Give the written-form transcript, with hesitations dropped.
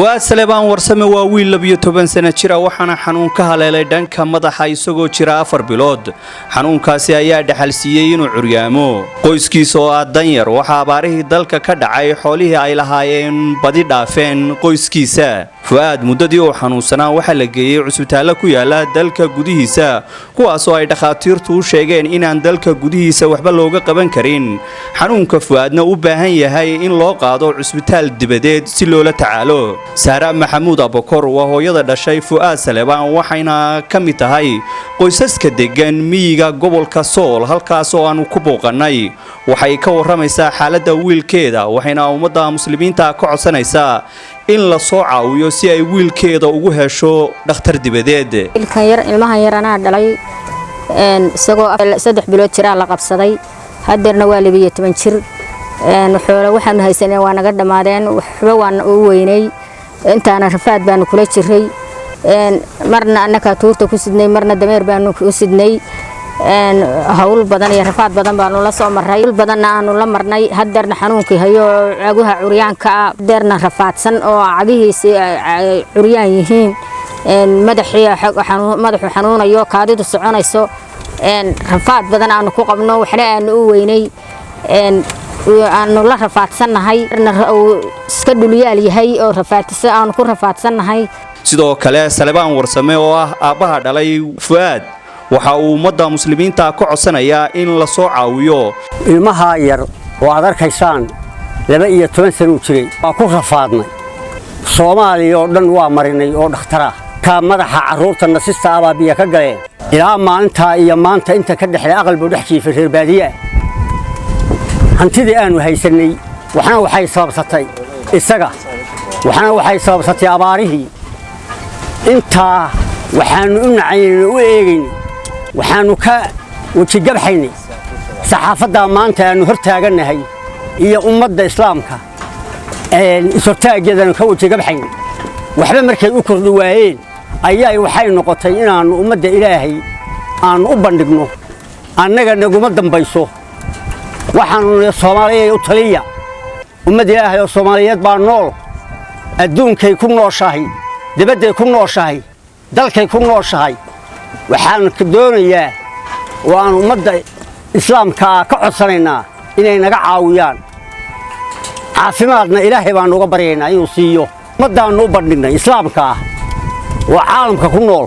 Fuad Saleebaan warsame waa wiil 12 sano jira waxaana xanuun ka haleelay dhanka madaxa isagoo jira 4 bilood. Xanuunkaasi ayaa dhaxal siiyay inuu curyaamo. Qoyskiisa oo ah danyar waxa abaarihii dalka ka dhacay xoolihii ay lahaayeen badi dhaafeen qoyskiisa. Fuad muddadii uu xanuunsanaa waxa la geeyay cusbitaal ku yaala dalka gudihiisa kuwaas oo ay dhakhaatiirtu u sheegeen inaan dalka gudihiisa waxba looga qaban karin. Xanuunka Fuadna u baahan yahay in loo qaado cusbitaal dibadeed si loola tacaalo. Sara Maxamuud Abokor waa hooyada dhashay Fuad Saleebaan waxayna ka mid tahay qoysaska degan miyiga gobolka Sool halkaas oo aanu ku booqanay. Waxay ka waramaysaa xaaladda wiilkeeda waxayna ummadda muslimiinta ka codsanaysaa in la soo caawiyo si ay wiilkeeda ugu hesho dhakhtar dibadeed. ilmaha yarana dhalay isagoo 3 bilood jira la qabsaday hadeerna waa 12 jir xoolo waxaan haysanay waa naga dhamaadeen waxba waan u weynay intaana rafaad baan kula jiray marna annaka tuurta ku sidnay marna dameer baan ku sidnay hawl badan iyo rafaad badan baan la soo maray badan aanu la marnay hadeerna xanuunkii hayo caguha curyaanka hadeerna rafaadsan oo cagihiisa curyaan yihiin madaxu xanuunayo kaadidu soconayso rafaad badan aanu ku qabno waxna aanu u weynay aanu la rafaadsanahay iska dhulyaal yahay oo rafaadisa aanu ku rafaadsanahay. Sidoo kale Saleebaan warsame oo ah aabaha dhalay Fuad waxa uu ummadda muslimiinta ka codsanayaa in la soo caawiyo. ilmaha yar oo aad arkaysaan 12 sano jiray waa ku rafaadnay Soomaaliya oo dhan waa marinay oo dhakhtar ka madaxa caruurta nasista abaabiya ka galeen ilaa maanta iyo maanta inta ka dhaxlay aqalbu dhex jiifay reer baadiya hantidii aanu haysanay waxna waxay sababsatay isaga waxna waxay sababsatay abaarihii inta waxaanu u nacaynay u eegin waxaanu ka waji gabxaynay saxaafadda maanta aanu hortaaganahay iyo ummadda islaamka isortaageedana ka waji gabxaynay waxba markay u kordhi waayeen ayay waxay noqotay inaanu ummadda Ilaahay aan u bandhigno annaga naguma dambayso waxaanu Soomaaliyeed u taliya ummadda Ilaahay oo Soomaaliyeed baa nool adduunkay ku nooshahay dibadda ku nooshahay dalkay ku nooshahay waxaan ka doonayaa waan ummadda islaamka ka codsanaynaa inay naga caawiyaan caafimaadna Ilaahay baan uga baryaynaa inuu siiyo ummaddaanu u bandhignay islaamka waa caalamka ku nool.